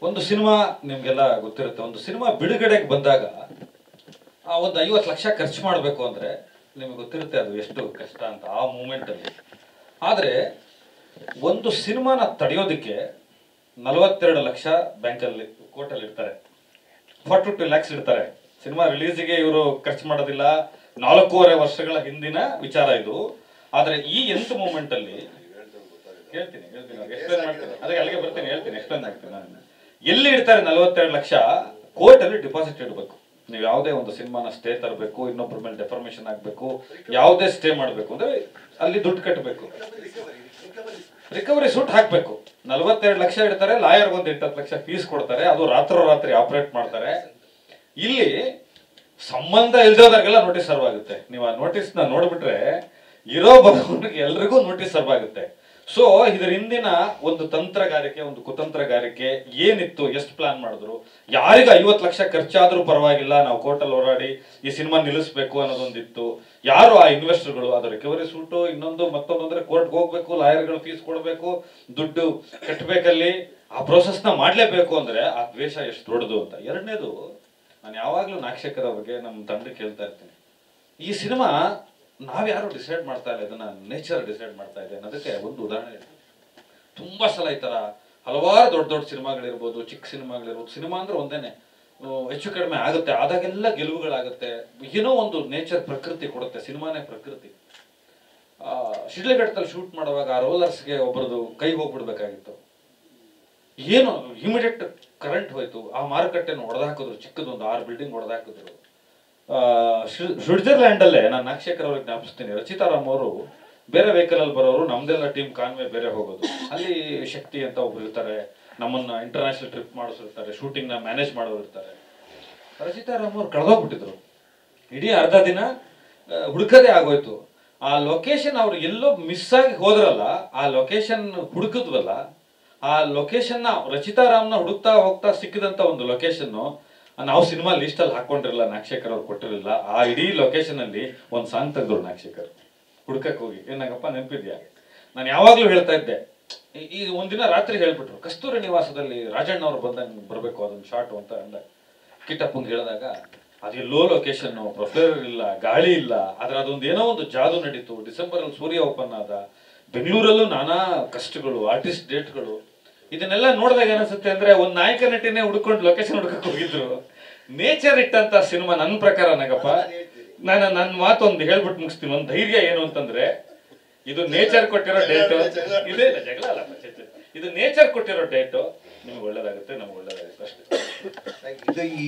ಒಂದು ಸಿನಿಮಾ ನಿಮ್ಗೆಲ್ಲ ಗೊತ್ತಿರುತ್ತೆ, ಒಂದು ಸಿನಿಮಾ ಬಿಡುಗಡೆಗೆ ಬಂದಾಗ ಒಂದು 50 ಲಕ್ಷ ಖರ್ಚು ಮಾಡಬೇಕು ಅಂದ್ರೆ ನಿಮ್ಗೆ ಗೊತ್ತಿರುತ್ತೆ ಅದು ಎಷ್ಟು ಕಷ್ಟ ಅಂತ ಆ ಮೂಮೆಂಟ್ ಅಲ್ಲಿ. ಆದ್ರೆ ಒಂದು ಸಿನಿಮಾನ ತಡೆಯೋದಕ್ಕೆ 42 ಲಕ್ಷ ಬ್ಯಾಂಕಲ್ಲಿ ಕೋರ್ಟಲ್ಲಿ ಇಡ್ತಾರೆ, 42 ಲ್ಯಾಕ್ಸ್ ಇಡ್ತಾರೆ. ಸಿನಿಮಾ ರಿಲೀಸಿಗೆ ಇವರು ಖರ್ಚು ಮಾಡೋದಿಲ್ಲ, 4.5 ವರ್ಷಗಳ ಹಿಂದಿನ ವಿಚಾರ ಇದು. ಆದ್ರೆ ಈ ಎಂಟು ಮೂಮೆಂಟ್ ಅಲ್ಲಿ ಹೇಳ್ತೀನಿ ಎಕ್ಸ್ಪ್ಲೇನ್ ಮಾಡ್ತೀನಿ, ಅದಕ್ಕೆ ಅಲ್ಲಿಗೆ ಬರ್ತೀನಿ, ಹೇಳ್ತೀನಿ ಎಕ್ಸ್ಪ್ಲೇನ್ ಆಗ್ತೀನಿ ನಾನು. ಎಲ್ಲಿ ಇಡ್ತಾರೆ 42 ಲಕ್ಷ? ಕೋರ್ಟ್ ಅಲ್ಲಿ ಡಿಪಾಸಿಟ್ ಇಡಬೇಕು. ನೀವು ಯಾವುದೇ ಒಂದು ಸಿನಿಮಾನ ಸ್ಟೇ ತರಬೇಕು, ಇನ್ನೊಬ್ಬರ ಮೇಲೆ ಡೆಫರ್ಮೇಷನ್ ಆಗ್ಬೇಕು, ಯಾವುದೇ ಸ್ಟೇ ಮಾಡಬೇಕು ಅಂದ್ರೆ ಅಲ್ಲಿ ದುಡ್ಡು ಕಟ್ಟಬೇಕು, ರಿಕವರಿ ಸೂಟ್ ಹಾಕ್ಬೇಕು. 42 ಲಕ್ಷ ಇಡ್ತಾರೆ, ಲಾಯರ್ಗೆ ಒಂದು 8 ಲಕ್ಷ ಫೀಸ್ ಕೊಡ್ತಾರೆ, ಅದು ರಾತ್ರಿ ಆಪರೇಟ್ ಮಾಡ್ತಾರೆ. ಇಲ್ಲಿ ಸಂಬಂಧ ಇಲ್ದೋದಾಗೆಲ್ಲ ನೋಟಿಸ್ ಸರ್ವ್ ಆಗುತ್ತೆ. ನೀವು ಆ ನೋಟಿಸ್ ನ ನೋಡ್ಬಿಟ್ರೆ ಇರೋ ಬರೋನಿಗೆ ಎಲ್ರಿಗೂ ನೋಟಿಸ್ ಸರ್ವ್ ಆಗುತ್ತೆ. ಸೊ ಇದರ ಹಿಂದಿನ ಒಂದು ತಂತ್ರಗಾರಿಕೆ, ಒಂದು ಕುತಂತ್ರಗಾರಿಕೆ ಏನಿತ್ತು, ಎಷ್ಟು ಪ್ಲಾನ್ ಮಾಡಿದ್ರು, ಯಾರಿಗ 50 ಲಕ್ಷ ಖರ್ಚಾದ್ರೂ ಪರವಾಗಿಲ್ಲ, ನಾವು ಕೋರ್ಟಲ್ಲಿ ಹೋರಾಡಿ ಈ ಸಿನಿಮಾ ನಿಲ್ಲಿಸ್ಬೇಕು ಅನ್ನೋದೊಂದಿತ್ತು. ಯಾರು ಆ ಇನ್ವೆಸ್ಟರ್ಗಳು, ಅದು ರಿಕವರಿ ಸೂಟು, ಇನ್ನೊಂದು ಮತ್ತೊಂದು ಅಂದ್ರೆ ಕೋರ್ಟ್ಗೆ ಹೋಗ್ಬೇಕು, ಲಾಯರ್ಗಳು ಫೀಸ್ ಕೊಡಬೇಕು, ದುಡ್ಡು ಕಟ್ಟಬೇಕಲ್ಲಿ, ಆ ಪ್ರೋಸೆಸ್ನ ಮಾಡ್ಲೇಬೇಕು ಅಂದ್ರೆ ಆ ದ್ವೇಷ ಎಷ್ಟು ದೊಡ್ಡದು ಅಂತ. ಎರಡನೇದು, ನಾನು ಯಾವಾಗ್ಲೂ ನಾಕ್ಷಕರ ಬಗ್ಗೆ ನಮ್ಮ ತಂಡಕ್ಕೆ ಹೇಳ್ತಾ ಇರ್ತೀನಿ, ಈ ಸಿನಿಮಾ ನಾವ್ಯಾರು ಡಿಸೈಡ್ ಮಾಡ್ತಾ ಇಲ್ಲ, ಇದನ್ನ ನೇಚರ್ ಡಿಸೈಡ್ ಮಾಡ್ತಾ ಇದೆ ಅನ್ನೋದಕ್ಕೆ ಒಂದು ಉದಾಹರಣೆ ಇದೆ. ತುಂಬಾ ಸಲ ಈ ತರ ಹಲವಾರು ದೊಡ್ಡ ಸಿನಿಮಾಗಳಿರ್ಬೋದು, ಚಿಕ್ಕ ಸಿನಿಮಾಗಳಿರ್ಬೋದು, ಸಿನಿಮಾ ಅಂದ್ರೆ ಒಂದೇನೆ, ಹೆಚ್ಚು ಕಡಿಮೆ ಆಗುತ್ತೆ, ಆದಾಗೆಲ್ಲ ಗೆಲುವುಗಳಾಗುತ್ತೆ. ಏನೋ ಒಂದು ನೇಚರ್ ಪ್ರಕೃತಿ ಕೊಡುತ್ತೆ, ಸಿನಿಮಾನೇ ಪ್ರಕೃತಿ. ಶಿಡ್ಲಘಟ್ಟದಲ್ಲಿ ಶೂಟ್ ಮಾಡುವಾಗ ಆ ರೋಲರ್ಸ್ಗೆ ಒಬ್ಬರದು ಕೈ ಹೋಗ್ಬಿಡ್ಬೇಕಾಗಿತ್ತು, ಏನು ಇಮಿಡಿಯೇಟ್ ಕರೆಂಟ್ ಹೋಯ್ತು, ಆ ಮಾರುಕಟ್ಟೆನ ಹೊಡೆದಾಕಿದ್ರು, ಚಿಕ್ಕದೊಂದು 6 ಬಿಲ್ಡಿಂಗ್ ಹೊಡೆದಾಕಿದ್ರು. ಸ್ವಿಟ್ಜರ್ಲ್ಯಾಂಡ್ ಅಲ್ಲೇ ನಾನು ನಾಕ್ಷೇಕರ್ ಅವ್ರಿಗೆ ಜ್ಞಾಪಿಸ್ತೀನಿ, ರಚಿತಾರಾಮ್ ಅವರು ಬೇರೆ ವೆಹಿಕಲ್ ಅಲ್ಲಿ ಬರೋರು, ನಮ್ದೆಲ್ಲ ಟೀಮ್ ಕಾನ್ವೆ ಬೇರೆ ಹೋಗೋದು. ಅಲ್ಲಿ ಶಕ್ತಿ ಅಂತ ಒಬ್ರು ಇರ್ತಾರೆ, ನಮ್ಮನ್ನ ಇಂಟರ್ನ್ಯಾಷನಲ್ ಟ್ರಿಪ್ ಮಾಡಿಸಿರ್ತಾರೆ, ಶೂಟಿಂಗ್ ನ ಮ್ಯಾನೇಜ್ ಮಾಡೋರು ಇರ್ತಾರೆ. ರಚಿತಾರಾಮ್ ಅವ್ರು ಕಳೆದೋಗ್ಬಿಟ್ಟಿದ್ರು, ಇಡೀ ಅರ್ಧ ದಿನ ಹುಡುಕದೇ ಆಗೋಯ್ತು. ಆ ಲೊಕೇಶನ್ ಅವ್ರು ಎಲ್ಲೋ ಮಿಸ್ ಆಗಿ ಹೋದ್ರಲ್ಲ, ಆ ಲೊಕೇಶನ್ ಹುಡುಕಿದ್ವಲ್ಲ, ಆ ಲೊಕೇಶನ್ ನ ರಚಿತಾರಾಮ್ನ ಹುಡುಕ್ತಾ ಹೋಗ್ತಾ ಸಿಕ್ಕಿದಂತ ಒಂದು ಲೊಕೇಶನ್ ನಾವು ಸಿನಿಮಾ ಲಿಸ್ಟ್ ಅಲ್ಲಿ ಹಾಕೊಂಡಿರಲಿಲ್ಲ, ನಾಕ್ಷೇಕರ್ ಅವ್ರು ಕೊಟ್ಟಿರಲಿಲ್ಲ. ಆ ಇಡೀ ಲೊಕೇಶನ್ ಅಲ್ಲಿ ಒಂದು ಸಾಂಗ್ ತೆಗೆದ್ರು ನಾಕ್ಷೇಕರ್, ಹುಡುಕಕ್ ಹೋಗಿ. ಏನಾಗಪ್ಪ ನೆನಪಿದ್ಯಾ? ನಾನು ಯಾವಾಗ್ಲೂ ಹೇಳ್ತಾ ಇದ್ದೆ, ಈ ಒಂದಿನ ರಾತ್ರಿ ಹೇಳ್ಬಿಟ್ರು, ಕಸ್ತೂರಿ ನಿವಾಸದಲ್ಲಿ ರಾಜಣ್ಣ ಅವ್ರು ಬಂದಂಗೆ ಬರ್ಬೇಕು ಅದೊಂದು ಶಾರ್ಟ್ ಅಂತ ಅಂದ. ಕಿಟ್ಟಪ್ಪಂಗೆ ಹೇಳಿದಾಗ ಅದೆಲ್ಲೋ ಲೊಕೇಶನ್, ಪ್ರೊಫೆಸರ್ ಇಲ್ಲ, ಗಾಳಿ ಇಲ್ಲ, ಆದ್ರೆ ಅದೊಂದು ಏನೋ ಒಂದು ಜಾದು ನಡೀತು. ಡಿಸೆಂಬರ್ ಅಲ್ಲಿ ಸೂರ್ಯ ಓಪನ್ ಆದ, ಬೆಂಗಳೂರಲ್ಲೂ ನಾನಾ ಕಷ್ಟಗಳು, ಆರ್ಟಿಸ್ಟ್ ಡೇಟ್ಗಳು, ಇದನ್ನೆಲ್ಲ ನೋಡಿದಾಗ ಏನಿಸುತ್ತೆ ಅಂದ್ರೆ ಒಂದು ನಾಯಕ ನಟಿನೇ ಹುಡ್ಕೊಂಡು ಲೊಕೇಶನ್ ಹುಡ್ಕಕ್ ಹೋಗಿದ್ರು. ನೇಚರ್ ಇಟ್ಟಂತ ಸಿನಿಮಾ ನನ್ನ ಪ್ರಕಾರ ನಗಪ್ಪ. ನನ್ನ ಮಾತೊಂದು ಹೇಳ್ಬಿಟ್ಟು ಮುಗಿಸ್ತೀನಿ. ಒಂದು ಧೈರ್ಯ ಏನು ಅಂತಂದ್ರೆ, ಇದು ನೇಚರ್ ಕೊಟ್ಟಿರೋ ಡೇಟು, ಇದೇ ಜಗಳ ಅಲ್ಲ, ಇದು ನೇಚರ್ ಕೊಟ್ಟಿರೋ ಡೇಟು. ನಿಮ್ಗೆ ಒಳ್ಳೇದಾಗುತ್ತೆ, ನಮ್ಗೆ ಒಳ್ಳೇದಾಗುತ್ತೆ ಅಷ್ಟೇ. ಇದು ಈ